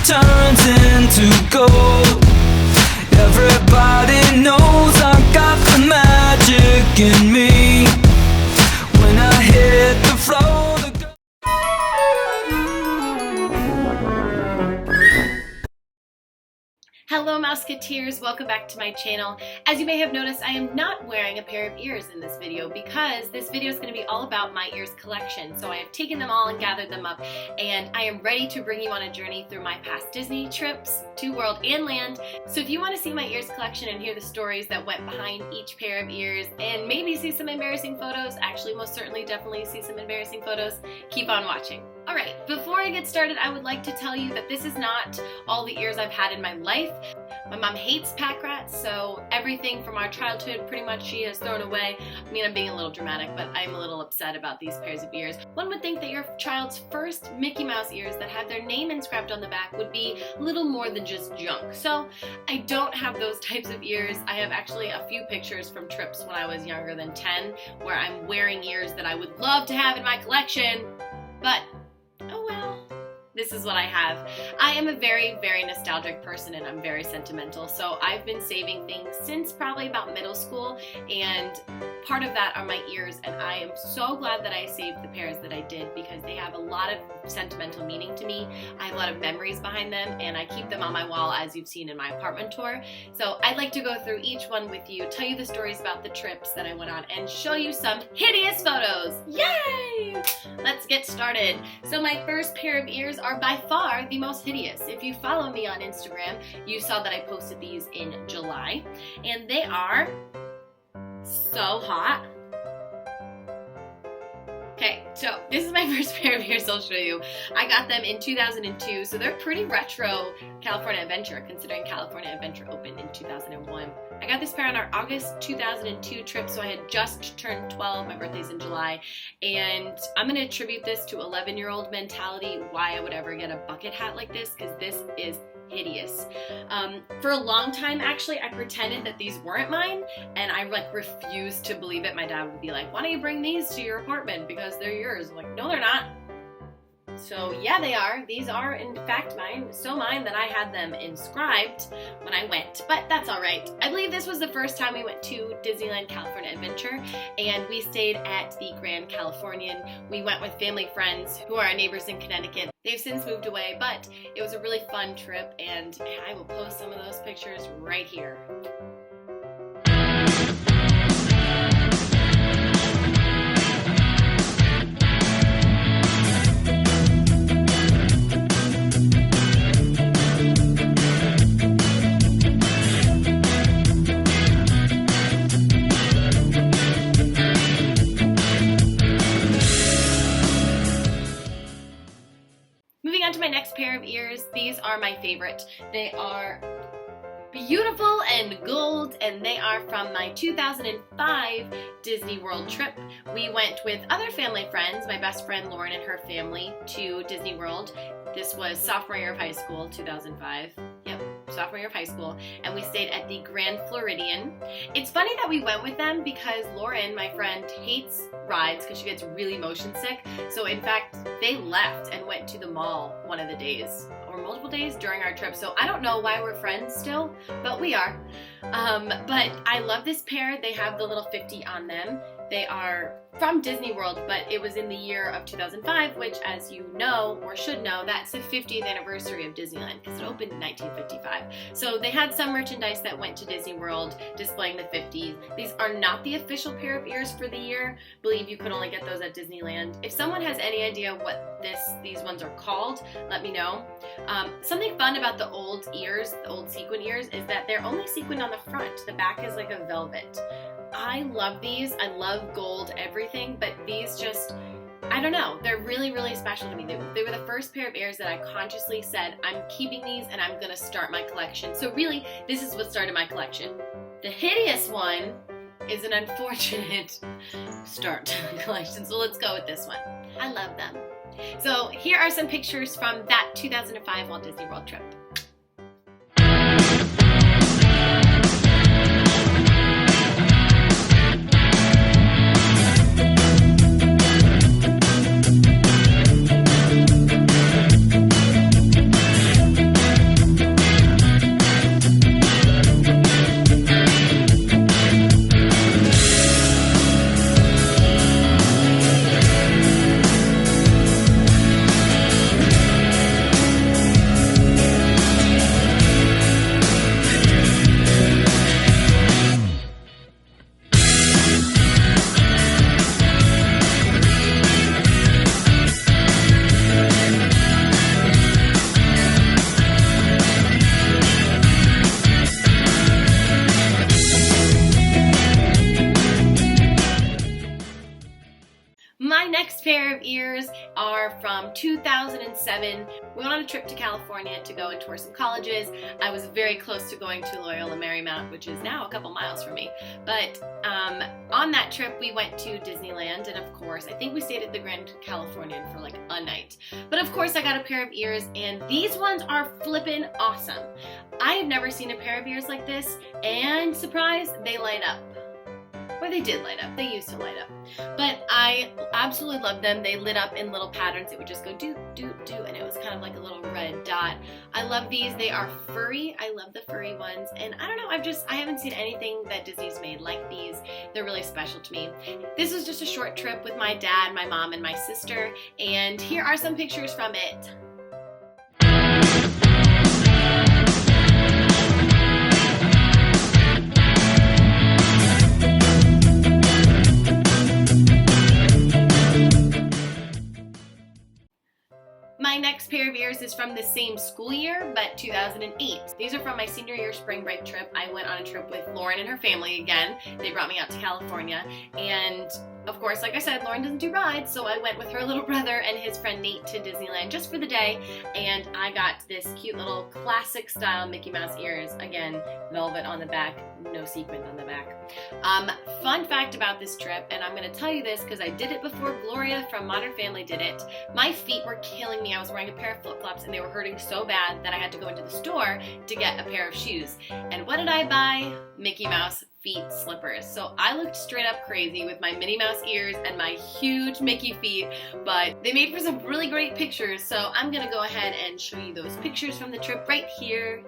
turns into gold. Everybody knows I got the magic in me. When I hit the floor, Hello Mouseketeers, welcome back to my channel. As you may have noticed, I am not wearing a pair of ears in this video because this video is going to be all about my ears collection. So I have taken them all and gathered them up, and I am ready to bring you on a journey through my past Disney trips to World and Land. So if you want to see my ears collection and hear the stories that went behind each pair of ears and maybe see some embarrassing photos, actually most certainly definitely see some embarrassing photos, keep on watching. Alright, before I get started, I would like to tell you that this is not all the ears I've had in my life. My mom hates pack rats, so everything from our childhood pretty much she has thrown away. I mean, I'm being a little dramatic, but I'm a little upset about these pairs of ears. One would think that your child's first Mickey Mouse ears that have their name inscribed on the back would be a little more than just junk. So I don't have those types of ears. I have actually a few pictures from trips when I was younger than 10 where I'm wearing ears that I would love to have in my collection, but oh well, this is what I have. I am a very, very nostalgic person and I'm very sentimental, so I've been saving things since probably about middle school, and part of that are my ears, and I am so glad that I saved the pairs that I did because they have a lot of sentimental meaning to me. I have a lot of memories behind them, and I keep them on my wall as you've seen in my apartment tour. So I'd like to go through each one with you, tell you the stories about the trips that I went on, and show you some hideous photos. Yay! Let's get started. So my first pair of ears are by far the most hideous. If you follow me on Instagram, you saw that I posted these in July, and they are so hot. Okay, so this is my first pair of ears I'll show you. I got them in 2002, so they're pretty retro California Adventure, considering California Adventure opened in 2001. I got this pair on our August 2002 trip, so I had just turned 12, my birthday's in July, and I'm going to attribute this to 11-year-old mentality, why I would ever get a bucket hat like this, because this is hideous. For a long time, actually, I pretended that these weren't mine, and I refused to believe it. My dad would be like, why don't you bring these to your apartment because they're yours? I'm like, no, they're not. So yeah, they are. These are in fact mine. So mine that I had them inscribed when I went, but that's all right. I believe this was the first time we went to Disneyland California Adventure, and we stayed at the Grand Californian. We went with family friends who are our neighbors in Connecticut. They've since moved away, but it was a really fun trip, and I will post some of those pictures right here. Moving on to my next pair of ears, these are my favorite. They are beautiful and gold, and they are from my 2005 Disney World trip. We went with other family friends, my best friend Lauren and her family, to Disney World. This was sophomore year of high school, 2005. Yep, sophomore year of high school, and we stayed at the Grand Floridian. It's funny that we went with them because Lauren, my friend, hates rides because she gets really motion sick. So in fact, they left and went to the mall one of the days, or multiple days during our trip. So I don't know why we're friends still, but we are. But I love this pair. They have the little 50 on them. They are from Disney World, but it was in the year of 2005, which, as you know or should know, that's the 50th anniversary of Disneyland because it opened in 1955. So they had some merchandise that went to Disney World displaying the 50s. These are not the official pair of ears for the year. I believe you could only get those at Disneyland. If someone has any idea what these ones are called, let me know. Something fun about the old ears, the old sequin ears, is that they're only sequined on the front. The back is like a velvet. I love these. I love gold everything, but these just, I don't know, they're really, really special to me. They were the first pair of ears that I consciously said, I'm keeping these and I'm gonna start my collection. So really, this is what started my collection. The hideous one is an unfortunate start to the collection, so let's go with this one. I love them. So here are some pictures from that 2005 Walt Disney World trip. My next pair of ears are from 2007. We went on a trip to California to go and tour some colleges. I was very close to going to Loyola Marymount, which is now a couple miles from me. But on that trip, we went to Disneyland, and of course, I think we stayed at the Grand Californian for like a night. But of course, I got a pair of ears, and these ones are flippin' awesome. I have never seen a pair of ears like this, and surprise, they light up. Or they did light up. They used to light up. But I absolutely loved them. They lit up in little patterns. It would just go do, do, do, and it was kind of like a little red dot. I love these. They are furry. I love the furry ones. And I don't know, I haven't seen anything that Disney's made like these. They're really special to me. This was just a short trip with my dad, my mom, and my sister. And here are some pictures from it. My next pair of ears is from the same school year, but 2008. These are from my senior year spring break trip. I went on a trip with Lauren and her family again. They brought me out to California, and of course, like I said, Lauren doesn't do rides, so I went with her little brother and his friend Nate to Disneyland just for the day, and I got this cute little classic style Mickey Mouse ears. Again, velvet on the back, no sequin on the back. Fun fact about this trip, and I'm going to tell you this because I did it before Gloria from Modern Family did it. My feet were killing me. I was wearing a pair of flip-flops and they were hurting so bad that I had to go into the store to get a pair of shoes. And what did I buy? Mickey Mouse feet slippers. So I looked straight up crazy with my Minnie Mouse ears and my huge Mickey feet, but they made for some really great pictures. So I'm going to go ahead and show you those pictures from the trip right here.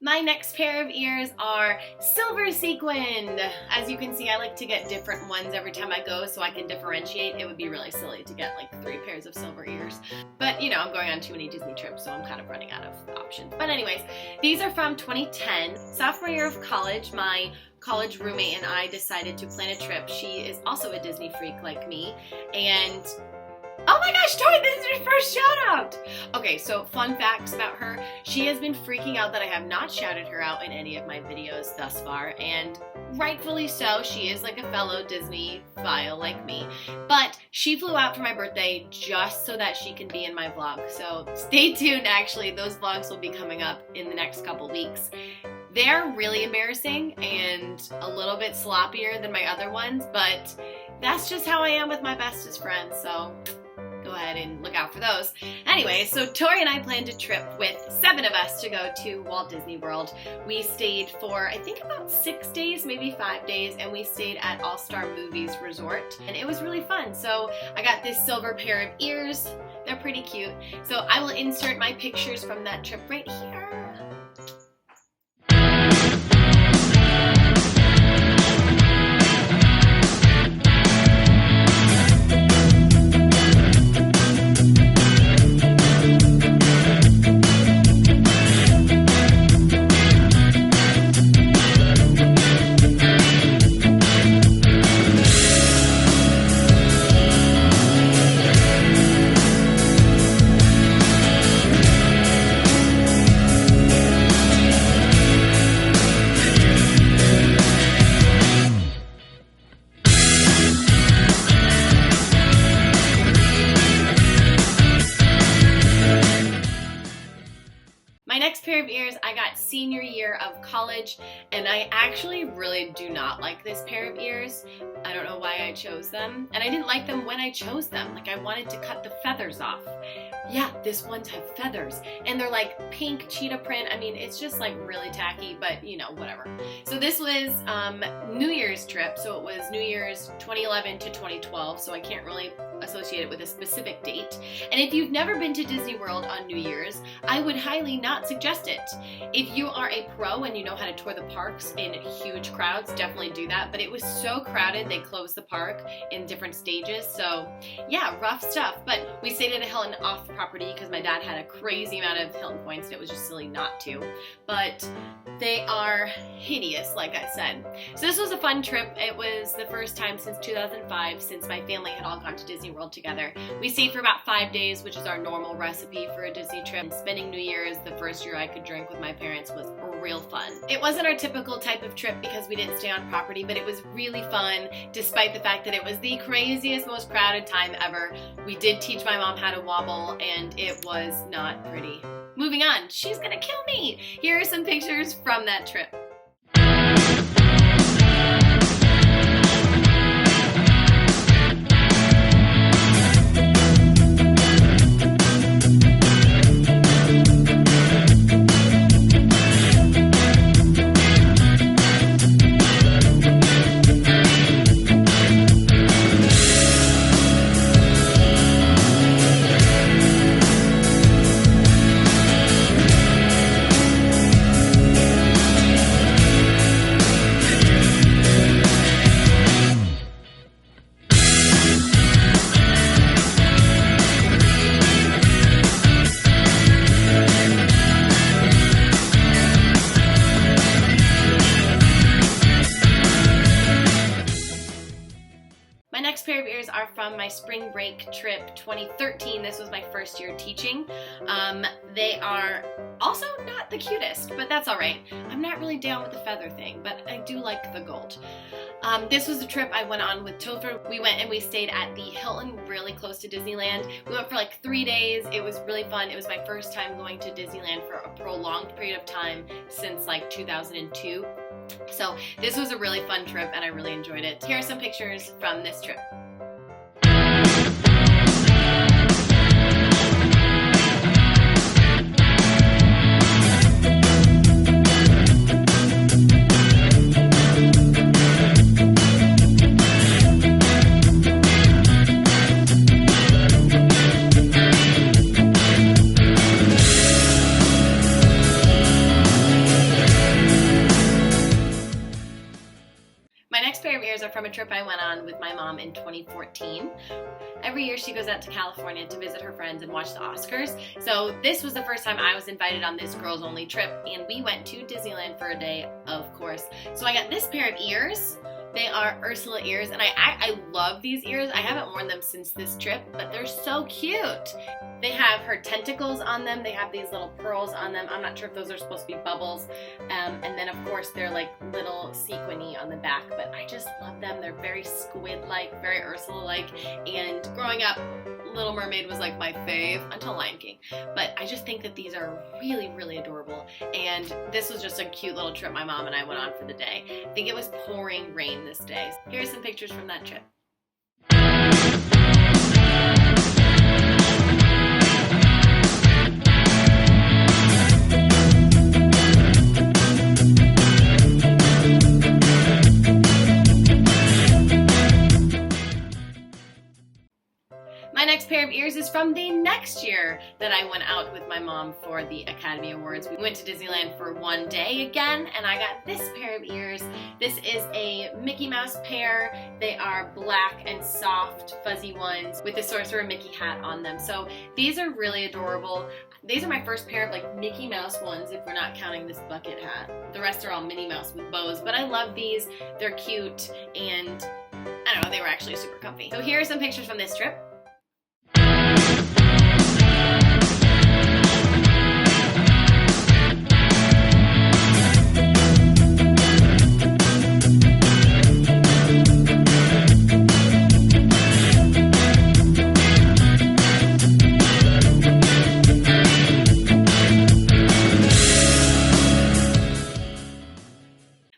My next pair of ears are silver sequined. As you can see, I like to get different ones every time I go so I can differentiate. It would be really silly to get like 3 pairs of silver ears. But you know, I'm going on too many Disney trips, so I'm kind of running out of options. But anyways, these are from 2010. Sophomore year of college, my college roommate and I decided to plan a trip. She is also a Disney freak like me, and oh my gosh, Tori, this is your first shout out! Okay, so fun facts about her. She has been freaking out that I have not shouted her out in any of my videos thus far, and rightfully so. She is like a fellow Disney file like me. But she flew out for my birthday just so that she can be in my vlog. So stay tuned, actually. Those vlogs will be coming up in the next couple weeks. They're really embarrassing and a little bit sloppier than my other ones, but that's just how I am with my bestest friends, so go ahead and look out for those. Anyway, so Tori and I planned a trip with 7 of us to go to Walt Disney World. We stayed for, I think, about 6 days, maybe 5 days, and we stayed at All Star Movies Resort, and it was really fun. So I got this silver pair of ears. They're pretty cute. So I will insert my pictures from that trip right here. My next pair of ears I got senior year of college, and I actually really do not like this pair of ears. I don't know why I chose them, and I didn't like them when I chose them. Like, I wanted to cut the feathers off. Yeah, these ones have feathers, and they're like pink cheetah print. I mean, it's just like really tacky, but you know, whatever. So this was New Year's trip, so it was New Year's 2011 to 2012, so I can't really associate it with a specific date. And if you've never been to Disney World on New Year's, I would highly not suggest suggest it. If you are a pro and you know how to tour the parks in huge crowds, definitely do that. But it was so crowded, they closed the park in different stages. So yeah, rough stuff. But we stayed at a Hilton off property because my dad had a crazy amount of Hilton points and it was just silly not to. But they are hideous, like I said. So this was a fun trip. It was the first time since 2005 since my family had all gone to Disney World together. We stayed for about 5 days, which is our normal recipe for a Disney trip. And spending New Year's, the first year I could drink with my parents, was real fun. It wasn't our typical type of trip because we didn't stay on property, but it was really fun despite the fact that it was the craziest, most crowded time ever. We did teach my mom how to wobble and it was not pretty. Moving on, she's gonna kill me! Here are some pictures from that trip. My next pair of ears are from my spring break trip 2013. This was my first year teaching. They are also not the cutest, but that's all right. I'm not really down with the feather thing, but I do like the gold. This was a trip I went on with Topher. We went and we stayed at the Hilton really close to Disneyland. We went for like 3 days. It was really fun. It was my first time going to Disneyland for a prolonged period of time since like 2002. So this was a really fun trip and I really enjoyed it. Here are some pictures from this trip. My next pair of ears are from a trip I went on with my mom in 2014. Every year she goes out to California to visit her friends and watch the Oscars. So this was the first time I was invited on this girls only trip and we went to Disneyland for a day, of course. So I got this pair of ears. They are Ursula ears and I love these ears. I haven't worn them since this trip, but they're so cute. They have her tentacles on them. They have these little pearls on them. I'm not sure if those are supposed to be bubbles. And then of course they're like little sequiny on the back, but I just love them. They're very squid-like, very Ursula-like. And growing up, Little Mermaid was like my fave until Lion King. But I just think that these are really, really adorable. And this was just a cute little trip my mom and I went on for the day. I think it was pouring rain this day. Here's some pictures from that trip. My next pair of ears is from the next year that I went out with my mom for the Academy Awards. We went to Disneyland for 1 day again, and I got this pair of ears. This is a Mickey Mouse pair. They are black and soft, fuzzy ones with the Sorcerer Mickey hat on them. So these are really adorable. These are my first pair of like Mickey Mouse ones, if we're not counting this bucket hat. The rest are all Minnie Mouse with bows, but I love these. They're cute, and I don't know, they were actually super comfy. So here are some pictures from this trip.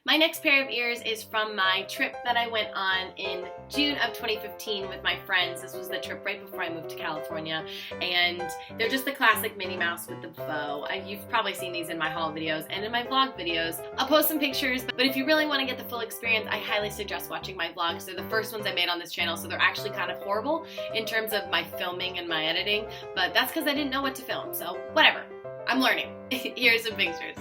My next pair of ears is from my trip that I went on in June of 2015 with my friends. This was the trip right before I moved to California, and they're just the classic Minnie Mouse with the bow. You've probably seen these in my haul videos and in my vlog videos. I'll post some pictures, but if you really want to get the full experience, I highly suggest watching my vlogs. They're the first ones I made on this channel, so they're actually kind of horrible in terms of my filming and my editing, but that's because I didn't know what to film, so whatever. I'm learning. Here's some pictures.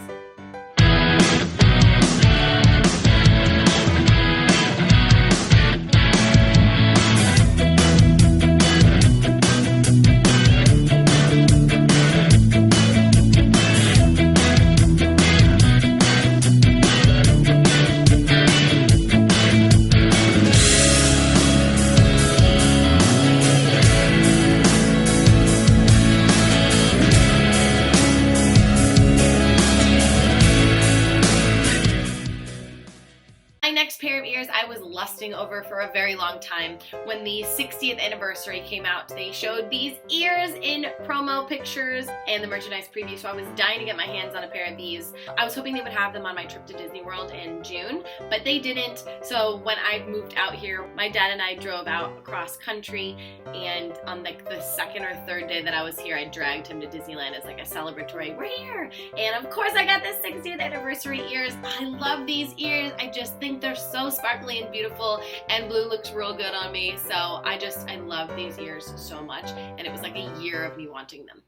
My next pair of ears I was lusting over for a very long time. When the 60th anniversary came out, they showed these ears in promo pictures and the merchandise preview, so I was dying to get my hands on a pair of these. I was hoping they would have them on my trip to Disney World in June, but they didn't. So when I moved out here, my dad and I drove out across country, and on like the second or third day that I was here, I dragged him to Disneyland as like a celebratory, we're here! And of course I got the 60th anniversary ears. I love these ears. I just think they're so sparkly and beautiful, and blue looks real good on me, so I love these ears so much, and it was like a year of me wanting them.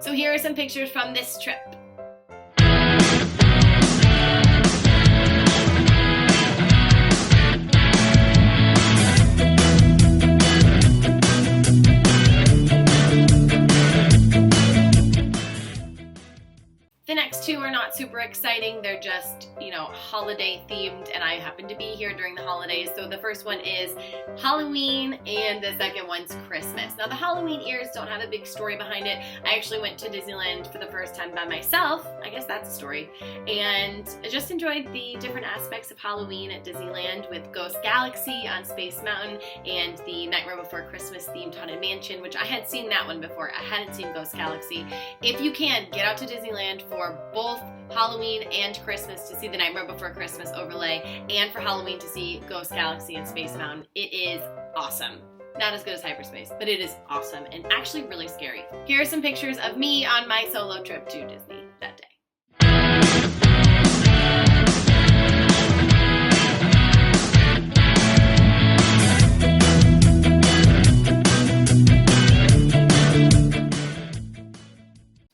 So here are some pictures from this trip. The next two are not super exciting. They're just, holiday themed, and I happen to be here during the holidays. So the first one is Halloween, and the second one's Christmas. Now the Halloween ears don't have a big story behind it. I actually went to Disneyland for the first time by myself. I guess that's a story. And I just enjoyed the different aspects of Halloween at Disneyland with Ghost Galaxy on Space Mountain and the Nightmare Before Christmas themed Haunted Mansion, which I had seen that one before. I hadn't seen Ghost Galaxy. If you can, get out to Disneyland for both Halloween and Christmas to see the Nightmare Before Christmas overlay, and for Halloween to see Ghost Galaxy and Space Mountain. It is awesome. Not as good as Hyperspace, but it is awesome and actually really scary. Here are some pictures of me on my solo trip to Disney that day.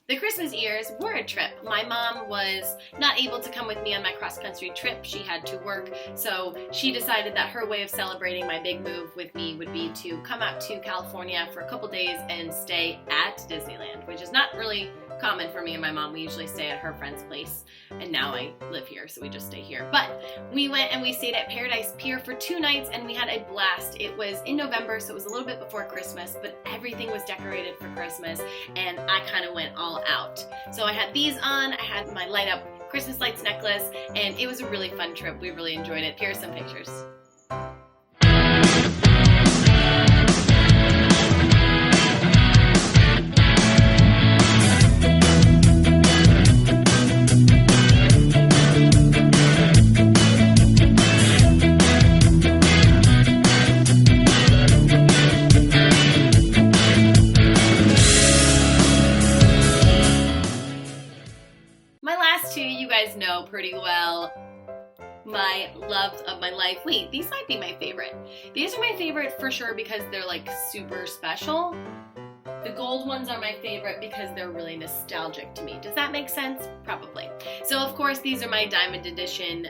The Christmas ears were a trip. My mom was not able to come with me on my cross-country trip. She had to work, so she decided that her way of celebrating my big move with me would be to come out to California for a couple days and stay at Disneyland, which is not really common for me and my mom. We usually stay at her friend's place, and now I live here, so we just stay here. But we went and we stayed at Paradise Pier for 2 nights, and we had a blast. It was in November, so it was a little bit before Christmas, but everything was decorated for Christmas, and I kind of went all out. So I had these on, I had my light up Christmas lights necklace, and it was a really fun trip. We really enjoyed it. Here are some pictures. Know pretty well. My loves of my life. Wait, these might be my favorite. These are my favorite for sure because they're like super special. The gold ones are my favorite because they're really nostalgic to me. Does that make sense? Probably. So of course these are my diamond edition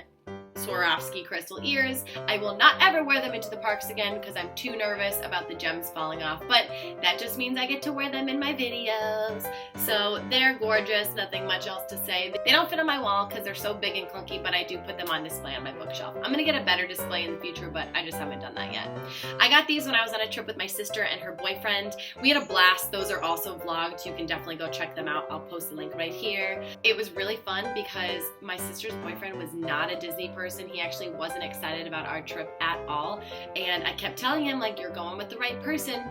Swarovski crystal ears. I will not ever wear them into the parks again because I'm too nervous about the gems falling off, but that just means I get to wear them in my videos. So they're gorgeous, nothing much else to say. They don't fit on my wall because they're so big and clunky, but I do put them on display on my bookshelf. I'm gonna get a better display in the future, but I just haven't done that yet. I got these when I was on a trip with my sister and her boyfriend. We had a blast. Those are also vlogged. You can definitely go check them out. I'll post the link right here. It was really fun because my sister's boyfriend was not a Disney person. He actually wasn't excited about our trip at all, and I kept telling him, like, you're going with the right person.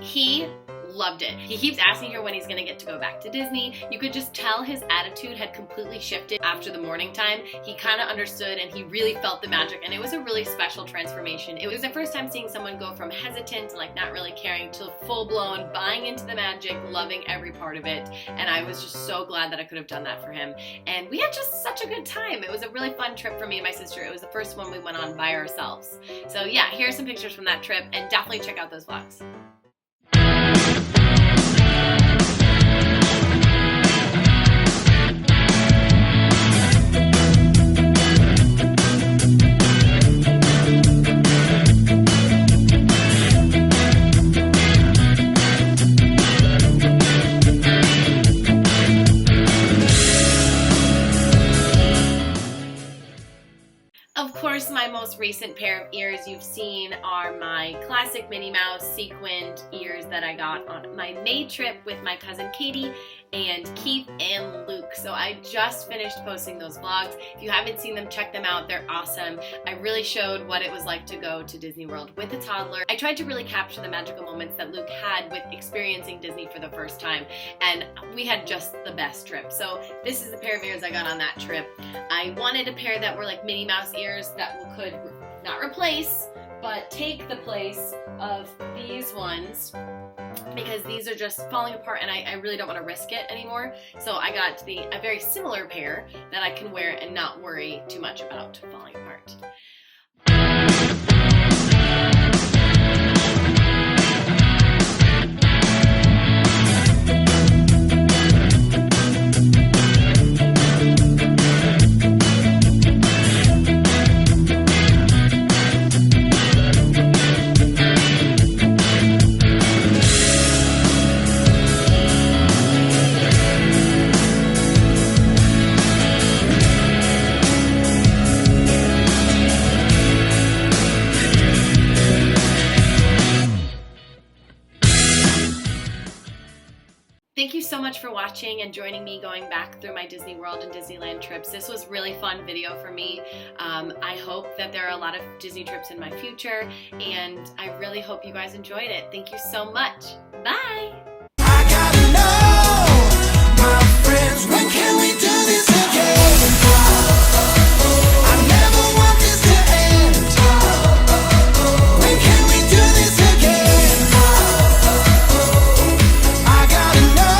He loved it. He keeps asking her when he's gonna get to go back to Disney. You could just tell his attitude had completely shifted after the morning time. He kind of understood and he really felt the magic, and it was a really special transformation. It was the first time seeing someone go from hesitant to like not really caring to full-blown buying into the magic, loving every part of it, and I was just so glad that I could have done that for him. And we had just such a good time. It was a really fun trip for me and my sister. It was the first one we went on by ourselves. So yeah, here are some pictures from that trip, and definitely check out those vlogs. recent pair of ears you've seen are my classic Minnie Mouse sequined ears that I got on my May trip with my cousin Katie and Keith and Luke. So I just finished posting those vlogs. If you haven't seen them, check them out. They're awesome. I really showed what it was like to go to Disney World with a toddler. I tried to really capture the magical moments that Luke had with experiencing Disney for the first time, and we had just the best trip. So this is the pair of ears I got on that trip. I wanted a pair that were like Minnie Mouse ears that could not replace, but take the place of these ones, because these are just falling apart and I really don't want to risk it anymore. So I got a very similar pair that I can wear and not worry too much about falling apart. Thank you so much for watching and joining me going back through my Disney World and Disneyland trips. This was a really fun video for me. I hope that there are a lot of Disney trips in my future, and I really hope you guys enjoyed it. Thank you so much. Bye! I gotta know, my friends, when can we do this again? I never want this to end. When can we do this again? I gotta know,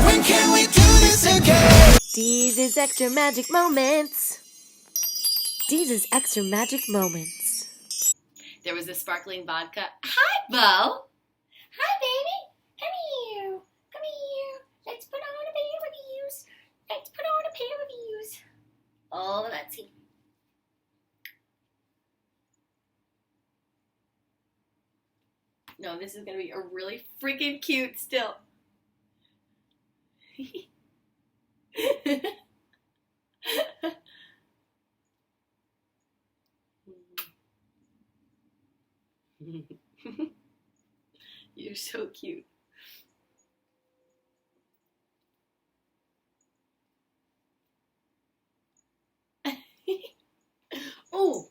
when can we do this again? Dee's extra magic moments. Dee's extra magic moments. There was a sparkling vodka. Hi, Bo. Hi, baby. Come here. Come here. Let's put on a pair of ears. Let's put on a pair of ears. Oh, let's see. No, this is going to be a really freaking cute still. You're so cute. Oh,